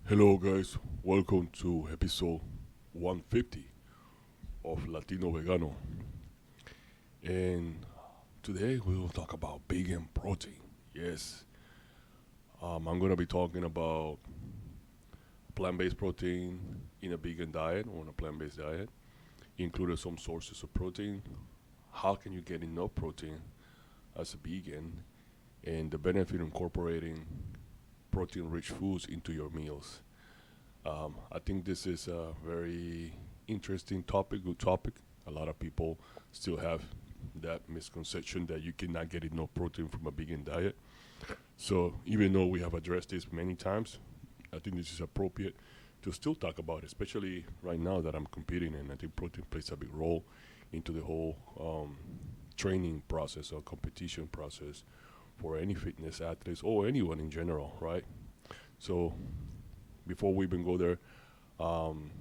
Hello, guys. Welcome to episode 150 of Latino Vegano. And today we will talk about vegan protein. Yes, I'm going to be talking about plant based protein in a vegan diet or in a plant based diet, including some sources of protein. How can you get enough protein as a vegan? And the benefit of incorporating protein rich foods into your meals. I think this is a very interesting topic, good topic. A lot of people still have that misconception that you cannot get enough protein from a vegan diet. So even though we have addressed this many times, I think this is appropriate to still talk about it, especially right now that I'm competing, and I think protein plays a big role into the whole training process or competition process for any fitness athletes or anyone in general, right? So before we even go there, um,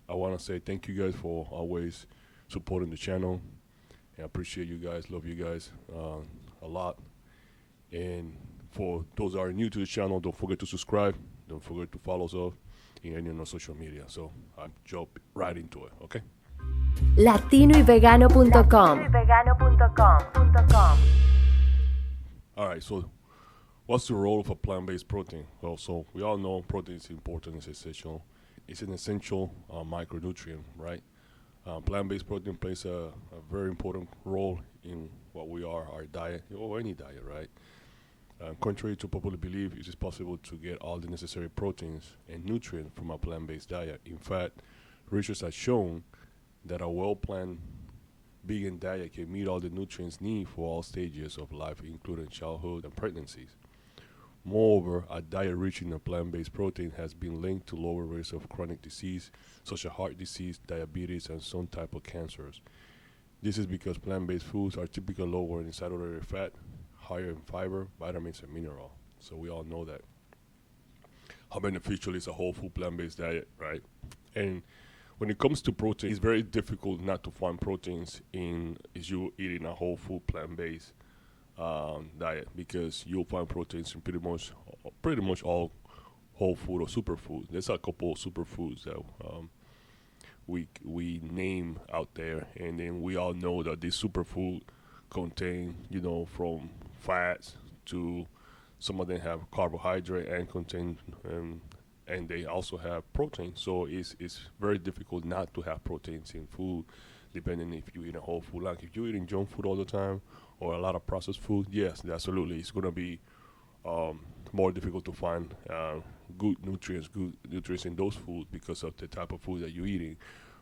I want to say thank you guys for always supporting the channel. I appreciate you guys, love you guys a lot. And for those that are new to the channel, don't forget to subscribe. Don't forget to follow us up in any of our social media. So I jump right into it, okay? latinoyvegano.com. All right, so what's the role of a plant-based protein? Well, so we all know protein is important, it's essential. It's an essential micronutrient, right? Plant-based protein plays a very important role in what we are, our diet, or any diet, right? Contrary to popular belief, it is possible to get all the necessary proteins and nutrients from a plant-based diet. In fact, research has shown that a well-planned vegan diet can meet all the nutrients needed for all stages of life, including childhood and pregnancies. Moreover, a diet rich in a plant-based protein has been linked to lower rates of chronic disease, such as heart disease, diabetes, and some type of cancers. This is because plant-based foods are typically lower in saturated fat, higher in fiber, vitamins, and mineral. So we all know that. How beneficial is a whole food plant-based diet, right? And when it comes to protein, it's very difficult not to find proteins in if you eating a whole food plant-based diet, because you'll find proteins in pretty much all whole food or superfood. There's a couple of superfoods that we name out there, and then we all know that this superfood contain, from fats to some of them have carbohydrate and contain and they also have protein. So it's very difficult not to have proteins in food, depending if you eat a whole food. Like if you're eating junk food all the time or a lot of processed food, yes, absolutely, it's gonna be more difficult to find good nutrients in those foods because of the type of food that you're eating.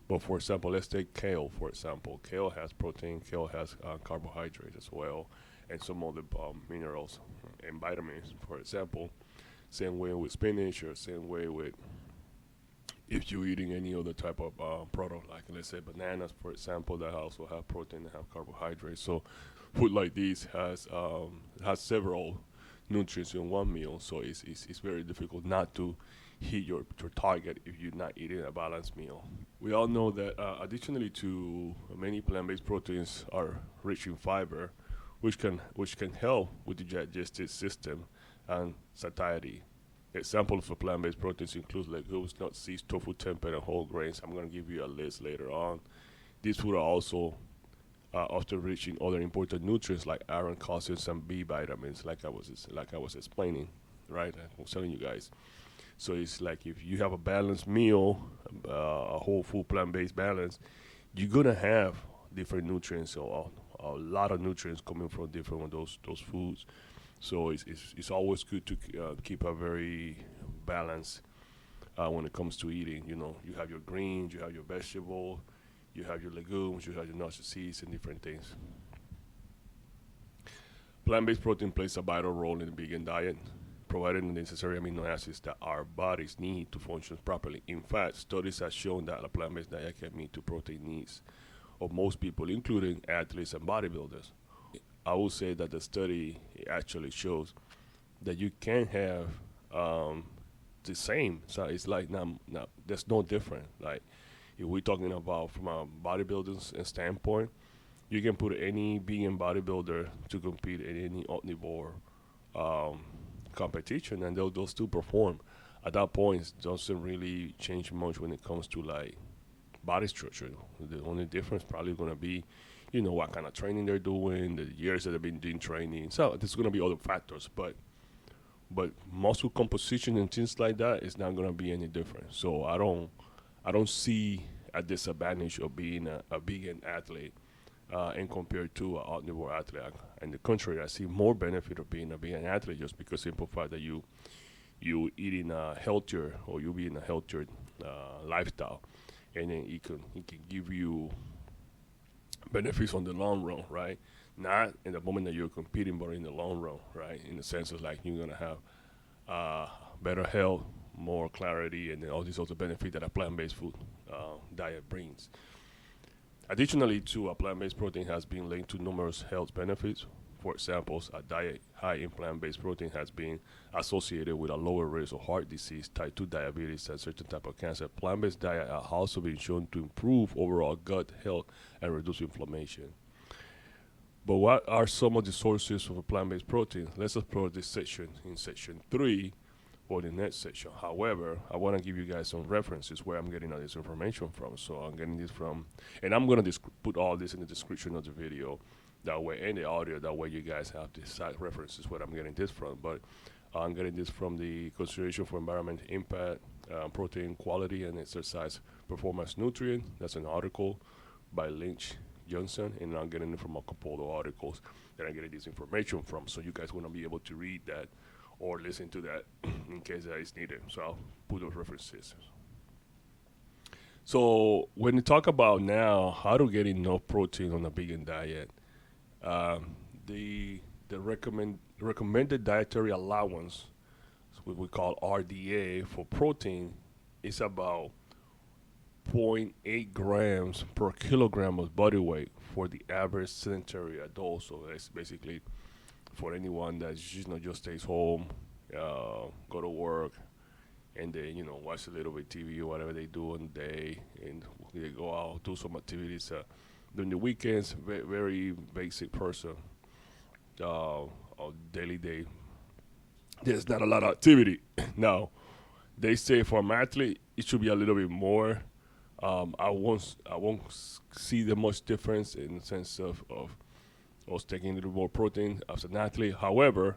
But for example, let's take kale. For example, kale has protein, kale has carbohydrates as well, and some other minerals and vitamins. For example, same way with spinach, or same way with if you're eating any other type of product, like let's say bananas, for example, that also have protein and have carbohydrates. So food like this has several nutrients in one meal. So it's very difficult not to hit your target if you're not eating a balanced meal. We all know that additionally to many plant-based proteins are rich in fiber, which can help with the digestive system and satiety. Examples of plant-based proteins include legumes, nuts, seeds, tofu, tempeh, and whole grains. I'm going to give you a list later on. These foods are also often rich in other important nutrients like iron, calcium, and B vitamins, like I was explaining, right? I was telling you guys. So it's like if you have a balanced meal, a whole food plant-based balance, you're gonna have different nutrients or a lot of nutrients coming from different of those foods. So it's always good to keep a very balanced when it comes to eating. You have your greens, you have your vegetables, you have your legumes, you have your nuts and seeds, and different things. Plant-based protein plays a vital role in the vegan diet, providing the necessary amino acids that our bodies need to function properly. In fact, studies have shown that a plant-based diet can meet the protein needs of most people, including athletes and bodybuilders. I would say that the study actually shows that you can have the same. So it's like there's no different. Like if we're talking about from a bodybuilding standpoint, you can put any vegan bodybuilder to compete in any omnivore um, competition, and they'll still perform. at that point it doesn't really change much when it comes to like body structure. The only difference probably going to be, what kind of training they're doing, the years that they've been doing training. So there's going to be other factors, but muscle composition and things like that is not going to be any different. So I don't see a disadvantage of being a vegan athlete and compared to an omnivore athlete. On the contrary, I see more benefit of being a vegan athlete just because simple fact that you eating a healthier or you being a healthier lifestyle, and then it can give you benefits on the long run, right? Not in the moment that you're competing, but in the long run, right? In the sense of like you're gonna have better health, more clarity, and then all these other benefits that a plant-based food diet brings. Additionally, too, a plant-based protein has been linked to numerous health benefits. For example, a diet high in plant-based protein has been associated with a lower risk of heart disease, type 2 diabetes, and certain type of cancer. Plant-based diet have also been shown to improve overall gut health and reduce inflammation. But what are some of the sources of a plant-based protein? Let's explore this section in section 3 for the next section. However, I want to give you guys some references where I'm getting all this information from. So I'm getting this from, and I'm going to put all this in the description of the video. That way, and the audio, that way you guys have the side references where I'm getting this from. But I'm getting this from the Consideration for Environmental Impact, Protein Quality and Exercise Performance Nutrient. That's an article by Lynch Johnson, and I'm getting it from a couple of articles that I'm getting this information from. So you guys want to be able to read that or listen to that in case that is needed. So I'll put those references. So when you talk about now how to get enough protein on a vegan diet, the recommended dietary allowance, what we call RDA for protein, is about 0.8 grams per kilogram of body weight for the average sedentary adult. So that's basically for anyone that just stays home, go to work, and then watch a little bit TV or whatever they do on the day, and they go out do some activities during the weekends. Very basic person, daily day. There's not a lot of activity. Now, they say for an athlete it should be a little bit more. I won't see the much difference in the sense of us taking a little more protein as an athlete. However,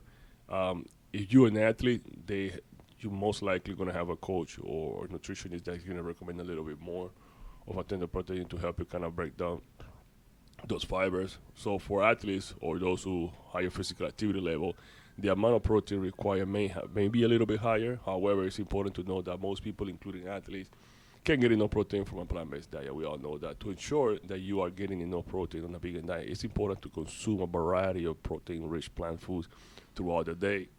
if you're an athlete, you're most likely going to have a coach or nutritionist that's going to recommend a little bit more of a tender protein to help you kind of break down those fibers. So for athletes or those who higher physical activity level, the amount of protein required may be a little bit higher. However, it's important to know that most people, including athletes, can get enough protein from a plant-based diet. We all know that. To ensure that you are getting enough protein on a vegan diet, it's important to consume a variety of protein-rich plant foods throughout the day.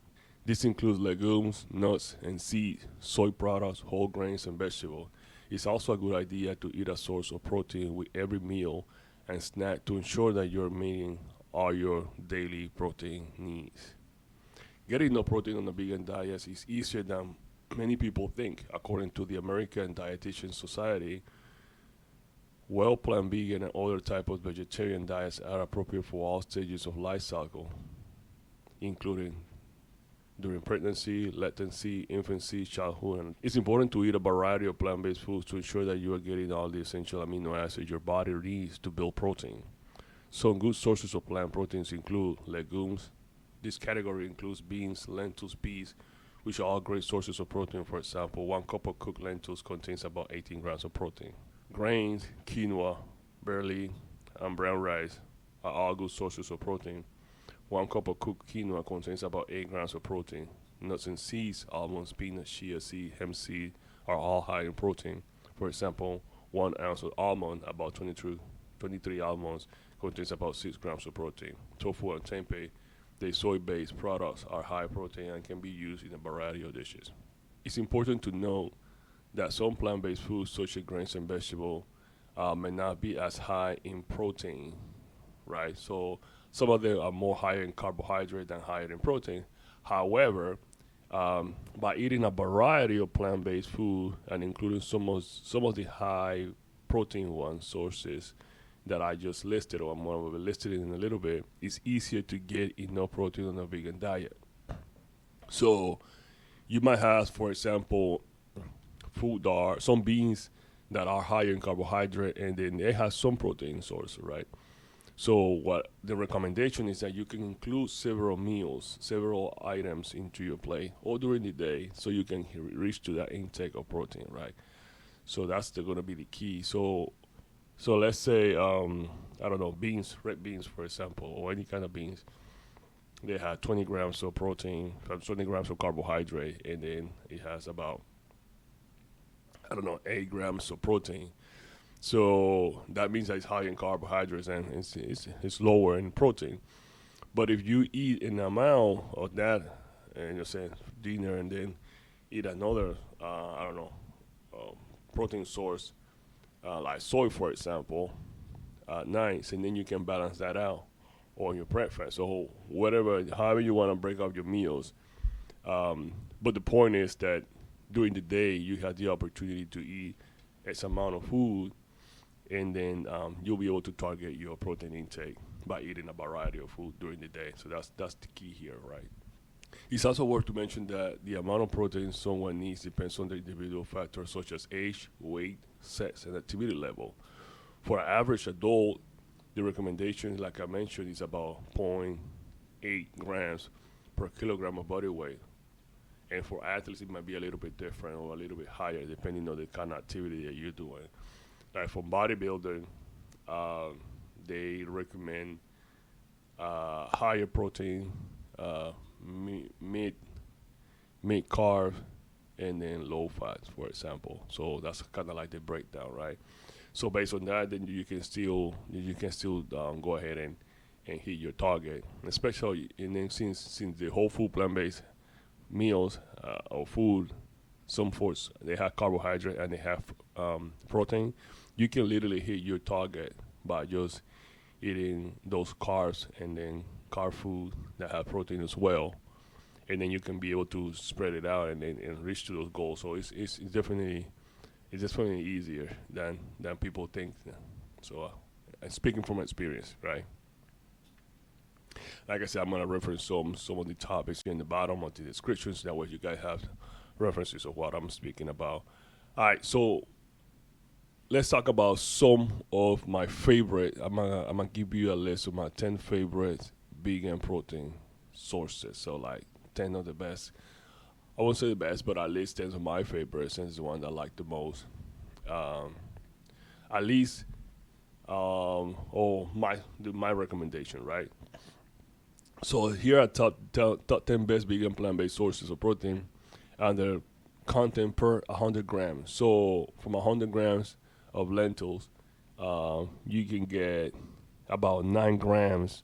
This includes legumes, nuts, and seeds, soy products, whole grains, and vegetables. It's also a good idea to eat a source of protein with every meal and snack to ensure that you're meeting all your daily protein needs. Getting enough protein on a vegan diet is easier than many people think. According to the American Dietitian Society, well-planned vegan and other types of vegetarian diets are appropriate for all stages of life cycle, including during pregnancy, latency, infancy, childhood. And it's important to eat a variety of plant-based foods to ensure that you are getting all the essential amino acids your body needs to build protein. Some good sources of plant proteins include legumes. This category includes beans, lentils, peas, which are all great sources of protein. For example, 1 cup of cooked lentils contains about 18 grams of protein. Grains, quinoa, barley, and brown rice are all good sources of protein. 1 cup of cooked quinoa contains about 8 grams of protein. Nuts and seeds, almonds, peanuts, chia seed, hemp seed are all high in protein. For example, 1 ounce of almond, about 23 almonds, contains about 6 grams of protein. Tofu and tempeh, the soy-based products, are high protein and can be used in a variety of dishes. It's important to note that some plant-based foods, such as grains and vegetables, may not be as high in protein, right? So some of them are more higher in carbohydrate than higher in protein. However, by eating a variety of plant-based food and including some of the high protein sources that I just listed, or I'm going to list it in a little bit, it's easier to get enough protein on a vegan diet. So You might have, for example, food that are some beans that are higher in carbohydrate, and then they have some protein source, right? So what the recommendation is that you can include several meals, several items into your plate all during the day, so you can reach to that intake of protein, right? So that's going to be the key. So let's say I don't know, beans, red beans, for example, or any kind of beans. They have 20 grams of protein, 20 grams of carbohydrate, and then it has about, I don't know, 8 grams of protein. So that means that it's high in carbohydrates and it's lower in protein. But if you eat an amount of that, and you say dinner, and then eat another, I don't know, uh, protein source, like soy, for example, at night, and then you can balance that out on your breakfast. So whatever, however you want to break up your meals. But the point is that during the day, you have the opportunity to eat X amount of food, and then you'll be able to target your protein intake by eating a variety of food during the day. So that's the key here, right? It's also worth to mention that the amount of protein someone needs depends on the individual factors such as age, weight, sex, and activity level. For an average adult, the recommendation, like I mentioned, is about zero point 0.8 grams per kilogram of body weight. And for athletes, it might be a little bit different or a little bit higher depending on the kind of activity that you're doing. Like for bodybuilding, uh, they recommend higher protein, uh, mid mid carb, and then low fats, for example. So that's kind of like the breakdown, right? So based on that, then you can still go ahead and hit your target, especially and then since the whole food plant based meals or food, some foods they have carbohydrate and they have protein. You can literally hit your target by just eating those carbs and then carb food that have protein as well, and then you can be able to spread it out and then and reach to those goals. So it's definitely easier than people think. So and speaking from experience, right? Like I said, I'm gonna reference some of the topics here in the bottom of the descriptions. That way, you guys have references of what I'm speaking about. All right, so let's talk about some of my favorite. I'm gonna give you a list of my 10 favorite vegan protein sources. So like 10 of the best. I won't say the best, but at least 10 of my favorites, and it's the one that I like the most. Um, at least, or my recommendation, right? So here are top 10 best vegan plant-based sources of protein and their content per 100 grams. So from 100 grams of lentils, you can get about 9 grams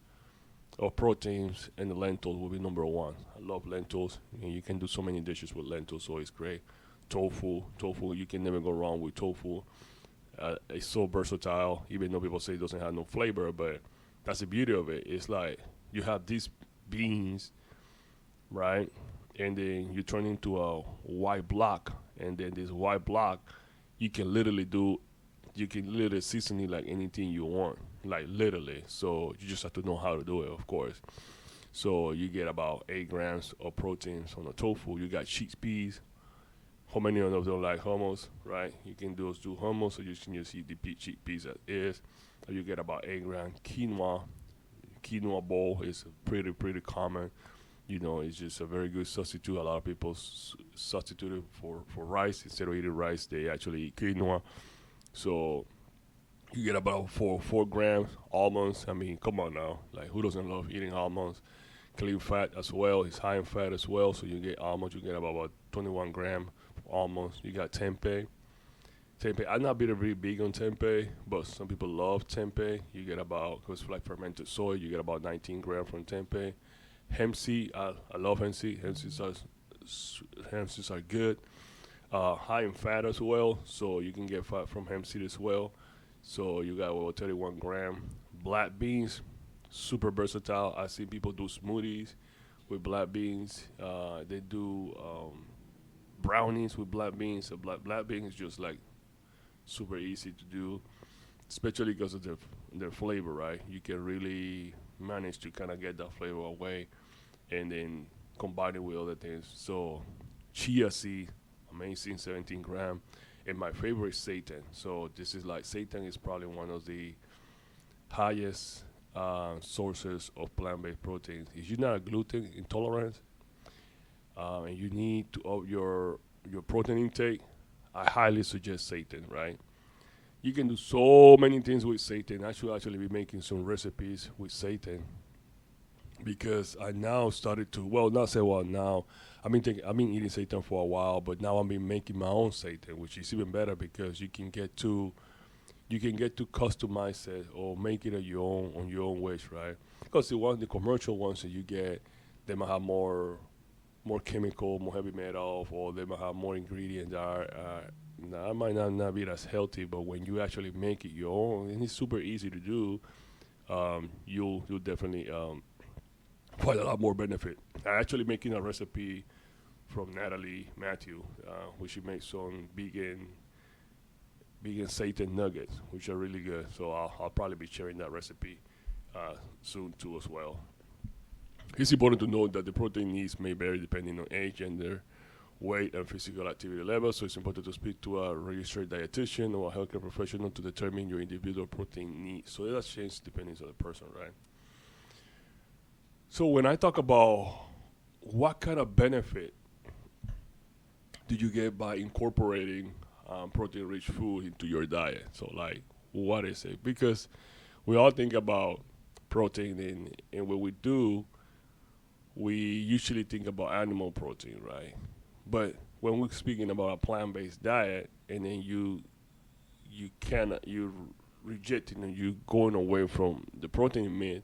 of proteins, and the lentils will be number one. I love lentils, and you can do so many dishes with lentils, so it's great. Tofu, you can never go wrong with tofu. It's so versatile, even though people say it doesn't have no flavor, but that's the beauty of it. It's like you have these beans, right? And then you turn into a white block, and then this white block, you can literally do, you can literally season it like anything you want, like literally. So you just have to know how to do it, of course. So you get about 8 grams of proteins on the tofu. You got chickpeas. How many of them don't like hummus, right? You can do hummus, or you can just eat the chickpeas as is. You get about 8 grams quinoa. Quinoa bowl is pretty common. It's just a very good substitute. A lot of people substitute it for rice. Instead of eating rice, they actually eat quinoa. So you get about 4 grams. Almonds, I mean, come on now. Like, who doesn't love eating almonds? Clean fat as well. It's high in fat as well. So you get almonds. You get about 21 gram almonds. You got tempeh. Tempeh. I'm not very big on tempeh, but some people love tempeh. You get about, because it's like fermented soy, you get about 19 grams from tempeh. Hemp seed. I love hemp seed. Hemp seeds are good. High in fat as well, so you can get fat from hemp seed as well. So you got about 31 gram. Black beans, super versatile. I see people do smoothies with black beans. They do brownies with black beans. So black beans is just like super easy to do, especially because of their flavor, right? You can really manage to kind of get that flavor away and then combine it with other things. So chia seed, amazing, 17 gram, and my favorite is seitan. So this is like seitan is probably one of the highest sources of plant-based proteins. If you're not a gluten intolerant and you need to up your protein intake, I highly suggest seitan. Right? You can do so many things with seitan. I should actually be making some recipes with seitan because I now started to not say now. I've been eating seitan for a while, but now I've been making my own seitan, which is even better because you can get to customize it or make it at your own on your own wish, right? Because the commercial ones that you get, they might have more chemical, more heavy metal, or they might have more ingredients that are that might not be as healthy. But when you actually make it your own, and it's super easy to do, you'll definitely find a lot more benefit. I'm actually making a recipe from Natalie Matthew, which she makes some vegan seitan nuggets, which are really good. So I'll probably be sharing that recipe soon too as well. It's important to note that the protein needs may vary depending on age, gender, weight, and physical activity level. So it's important to speak to a registered dietitian or a healthcare professional to determine your individual protein needs. So that changes depending on the person, right? So when I talk about what kind of benefit do you get by incorporating protein-rich food into your diet? So like, what is it? Because we all think about protein, and when we do, we usually think about animal protein, right? But when we're speaking about a plant-based diet, and then you rejecting and you going away from the protein myth,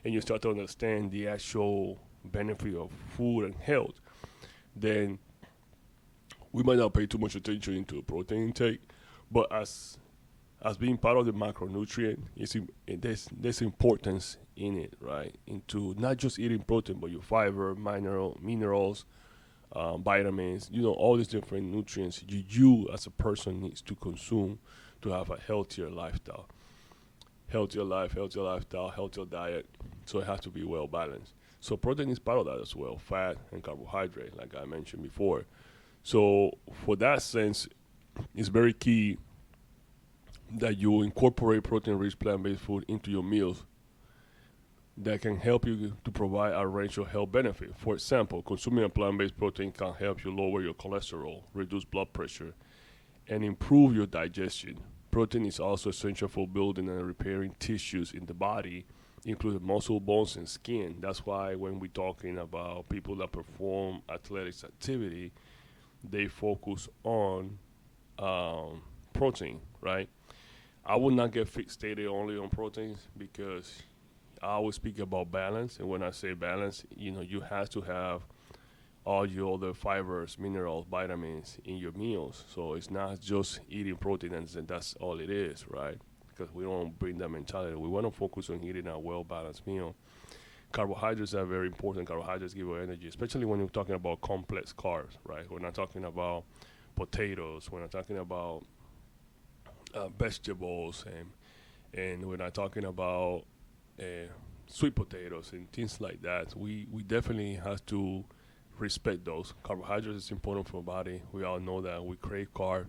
and you start to understand the actual benefit of food and health, then we might not pay too much attention into the protein intake, but as being part of the macronutrient, there's importance in it, right? Into not just eating protein, but your fiber, minerals, vitamins, all these different nutrients you as a person needs to consume to have a healthier lifestyle. Healthier life, healthier lifestyle, healthier diet. So it has to be well balanced. So protein is part of that as well, fat and carbohydrate, like I mentioned before. So for that sense, it's very key that you incorporate protein-rich plant-based food into your meals that can help you to provide a range of health benefits. For example, consuming a plant-based protein can help you lower your cholesterol, reduce blood pressure, and improve your digestion. Protein is also essential for building and repairing tissues in the body, including muscle, bones, and skin. That's why when we're talking about people that perform athletics activity, they focus on protein, right? I would not get fixated only on proteins because I always speak about balance. And when I say balance, you have to have all your other fibers, minerals, vitamins in your meals. So it's not just eating protein and that's all it is, right? Because we don't bring that mentality. We want to focus on eating a well-balanced meal. Carbohydrates are very important. Carbohydrates give you energy, especially when you're talking about complex carbs, right? We're not talking about potatoes. We're not talking about vegetables, and we're not talking about uh, sweet potatoes and things like that. We definitely have to respect those. Carbohydrates is important for the body. We all know that we crave carbs.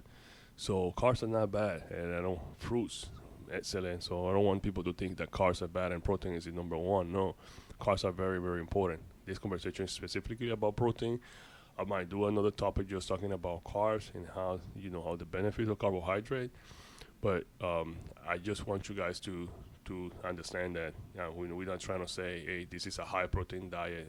So carbs are not bad, and fruits excellent. So I don't want people to think that carbs are bad and protein is the number one. No, carbs are very, very important. This conversation is specifically about protein. I might do another topic just talking about carbs and how the benefits of carbohydrate. But I just want you guys to understand that we're not trying to say, hey, this is a high protein diet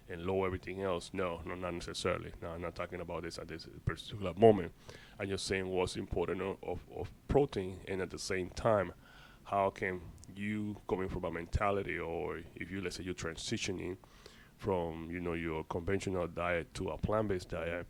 and low everything else. No, not necessarily. No, I'm not talking about this at this particular moment. I'm just saying what's important of protein, and at the same time, how can you, coming from a mentality, or if you, let's say, you're transitioning from your conventional diet to a plant-based diet,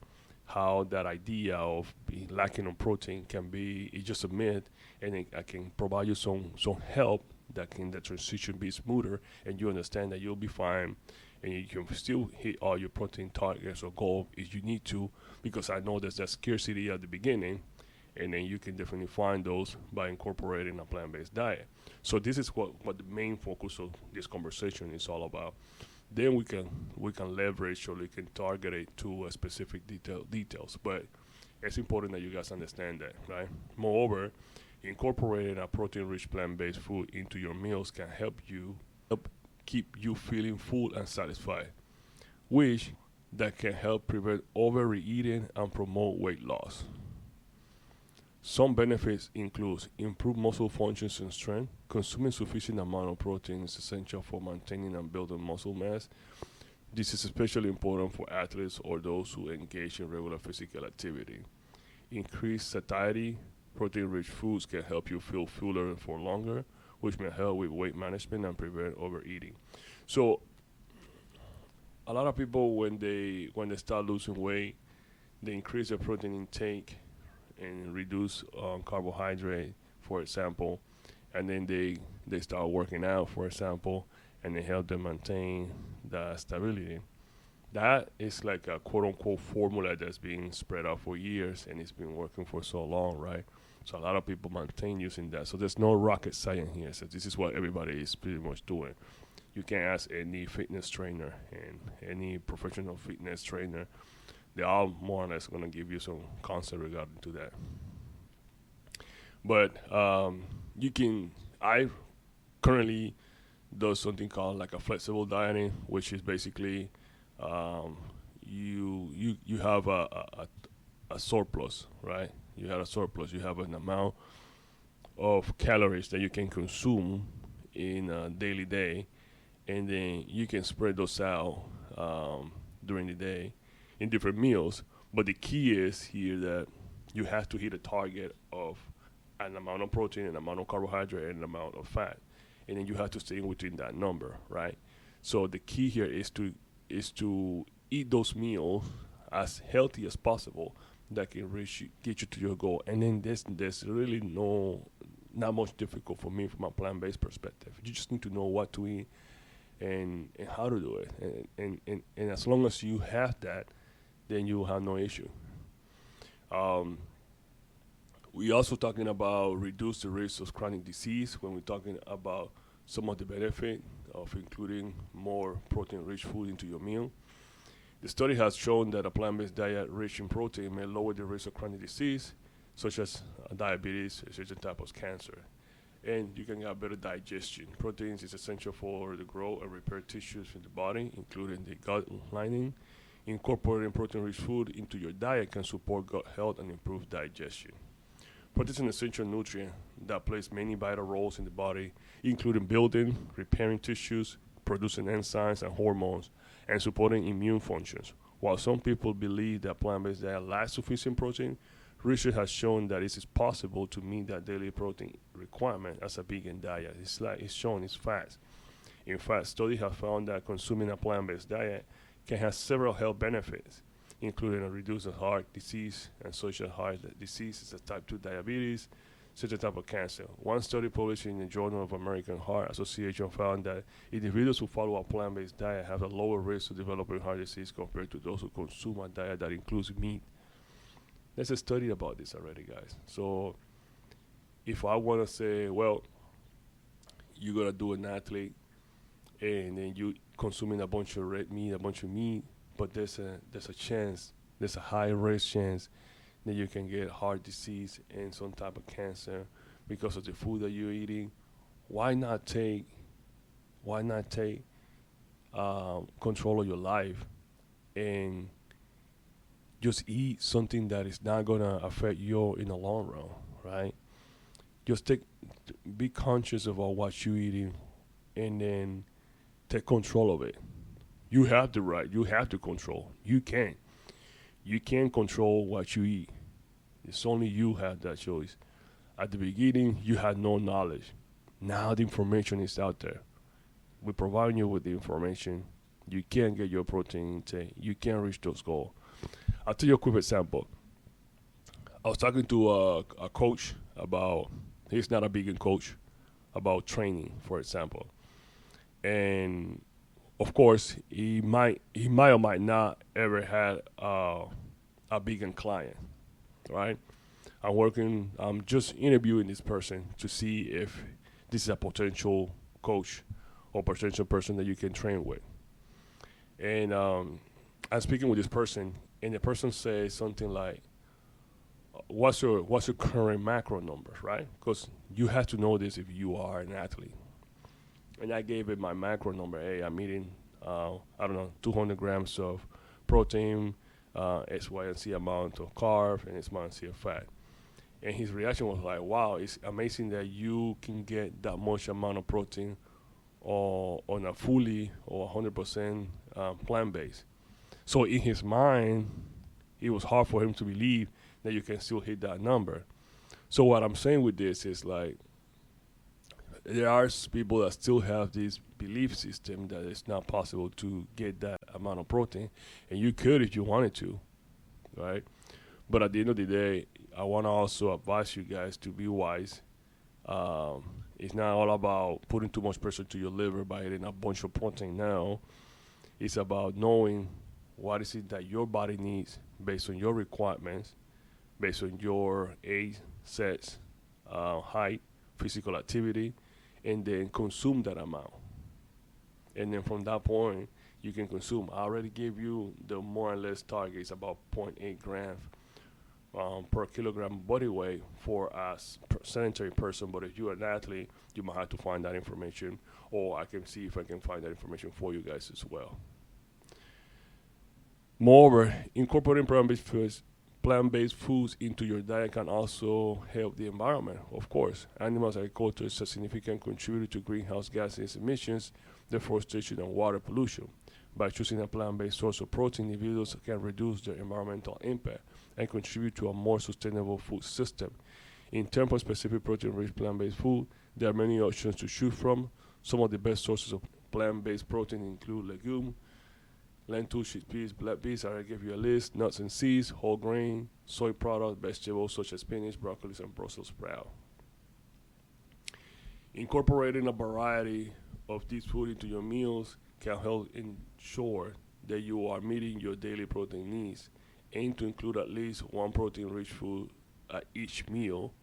how that idea of being lacking on protein can be, it's just a myth, and I can provide you some help that can the transition be smoother, and you understand that you'll be fine, and you can still hit all your protein targets or goal if you need to, because I know there's that scarcity at the beginning, and then you can definitely find those by incorporating a plant-based diet. So this is what the main focus of this conversation is all about. then we can leverage or we can target it to a specific details. But it's important that you guys understand that, right? Moreover, incorporating a protein-rich plant-based food into your meals can help keep you feeling full and satisfied, which that can help prevent overeating and promote weight loss. Some benefits include improved muscle functions and strength. Consuming sufficient amount of protein is essential for maintaining and building muscle mass. This is especially important for athletes or those who engage in regular physical activity. Increased satiety. Protein-rich foods can help you feel fuller for longer, which may help with weight management and prevent overeating. So, a lot of people when they start losing weight, they increase their protein intake and reduce carbohydrate, for example, and then they start working out, for example, and they help them maintain the stability. That is like a quote unquote formula that's been spread out for years and it's been working for so long, right? So a lot of people maintain using that. So there's no rocket science here. So this is what everybody is pretty much doing. You can ask any fitness trainer and any professional fitness trainer. They're all more or less going to give you some concept regarding to that. But I currently do something called like a flexible dieting, which is basically um, you have a surplus, right? You have a surplus. You have an amount of calories that you can consume in a daily day, and then you can spread those out during the day in different meals. But the key is here that you have to hit a target of an amount of protein, an amount of carbohydrate, and an amount of fat, and then you have to stay within that number, right? So the key here is to eat those meals as healthy as possible that can get you to your goal. And then there's really not much difficult for me from a plant-based perspective. You just need to know what to eat and how to do it. And as long as you have that, then you will have no issue. Um, we also talking about reduce the risk of chronic disease when we're talking about some of the benefit of including more protein-rich food into your meal. The study has shown that a plant-based diet rich in protein may lower the risk of chronic disease, such as diabetes and certain types of cancer. And you can have better digestion. Proteins is essential for the growth and repair tissues in the body, including the gut lining. Incorporating protein-rich food into your diet can support gut health and improve digestion. Protein is an essential nutrient that plays many vital roles in the body, including building, repairing tissues, producing enzymes and hormones, and supporting immune functions. While some people believe that plant-based diet lacks sufficient protein, research has shown that it is possible to meet that daily protein requirement as a vegan diet. It's shown, it's facts. In fact, studies have found that consuming a plant-based diet can have several health benefits, including a reduced heart disease and social heart disease, is a type 2 diabetes, such a type of cancer. One study published in the Journal of American Heart Association found that individuals who follow a plant-based diet have a lower risk of developing heart disease compared to those who consume a diet that includes meat. There's a study about this already, guys. So if I want to say, well, you're going to do an athlete and then you consuming a bunch of red meat, a bunch of meat, but there's a chance, there's a high risk chance that you can get heart disease and some type of cancer because of the food that you're eating. Why not take control of your life and just eat something that is not gonna affect you in the long run, right? Just be conscious about what you're eating, and then take control of it. You have the right. You have to control. You can. You can control what you eat. It's only you have that choice. At the beginning, you had no knowledge. Now the information is out there. We're providing you with the information. You can get your protein intake. You can reach those goals. I'll tell you a quick example. I was talking to a coach about, he's not a vegan coach, about training, for example. And of course, he might or might not ever had a vegan client, right? I'm just interviewing this person to see if this is a potential coach or potential person that you can train with. And I'm speaking with this person, and the person says something like, what's your current macro numbers, right? Because you have to know this if you are an athlete. And I gave it my macro number. Hey, I'm eating, I don't know, 200 grams of protein, X, Y, and Z amount of carb, and X, Y, and Z of fat. And his reaction was like, wow, it's amazing that you can get that much amount of protein or on a fully or 100% plant-based. So in his mind, it was hard for him to believe that you can still hit that number. So what I'm saying with this is like, there are people that still have this belief system that it's not possible to get that amount of protein, and you could if you wanted to, right? But at the end of the day, I want to also advise you guys to be wise. It's not all about putting too much pressure to your liver by eating a bunch of protein now. It's about knowing what is it that your body needs based on your requirements, based on your age, sex, height, physical activity, and then consume that amount. And then from that point, you can consume. I already gave you the more or less target. It's about 0.8 grams per kilogram body weight for a sedentary person. But if you're an athlete, you might have to find that information, or I can see if I can find that information for you guys as well. Moreover, incorporating plant-based foods into your diet can also help the environment, of course. Animal agriculture is a significant contributor to greenhouse gases emissions, deforestation, and water pollution. By choosing a plant-based source of protein, individuals can reduce their environmental impact and contribute to a more sustainable food system. In terms of specific protein-rich plant-based food, there are many options to choose from. Some of the best sources of plant-based protein include legumes, lentils, chickpeas, black beans. I gave you a list. Nuts and seeds, whole grain, soy products, vegetables such as spinach, broccoli, and Brussels sprouts. Incorporating a variety of these food into your meals can help ensure that you are meeting your daily protein needs. Aim to include at least one protein-rich food at each meal,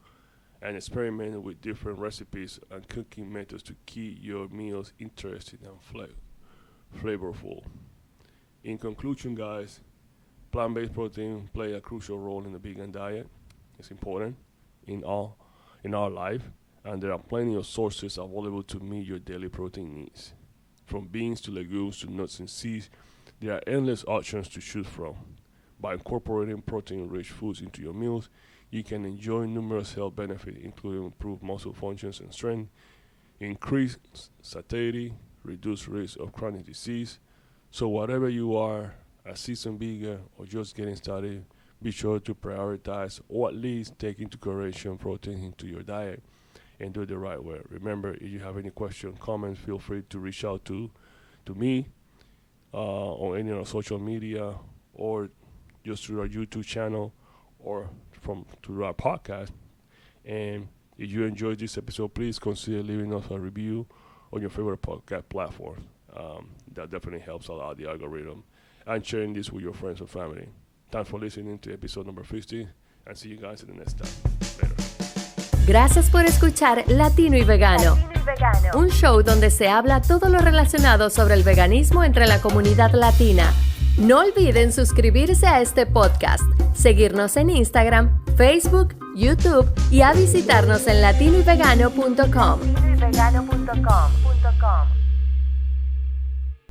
and experiment with different recipes and cooking methods to keep your meals interesting and flavorful. In conclusion, guys, plant-based protein play a crucial role in the vegan diet. It's important in our life, and there are plenty of sources available to meet your daily protein needs. From beans to legumes to nuts and seeds, there are endless options to choose from. By incorporating protein-rich foods into your meals, you can enjoy numerous health benefits, including improved muscle functions and strength, increased satiety, reduced risk of chronic disease. So whatever you are, a seasoned vegan or just getting started, be sure to prioritize or at least take into consideration protein into your diet and do it the right way. Remember, if you have any questions, comments, feel free to reach out to me on any of our social media, or just through our YouTube channel, or through our podcast. And if you enjoyed this episode, please consider leaving us a review on your favorite podcast platform. That definitely helps a lot the algorithm, and sharing this with your friends and family. Thanks for listening to episode number 50, and see you guys in the next time. Later. Gracias por escuchar Latino y Vegano, un show donde se habla todo lo relacionado sobre el veganismo entre la comunidad latina. No olviden suscribirse a este podcast, seguirnos en Instagram, Facebook, YouTube y a visitarnos en latinoyvegano.com.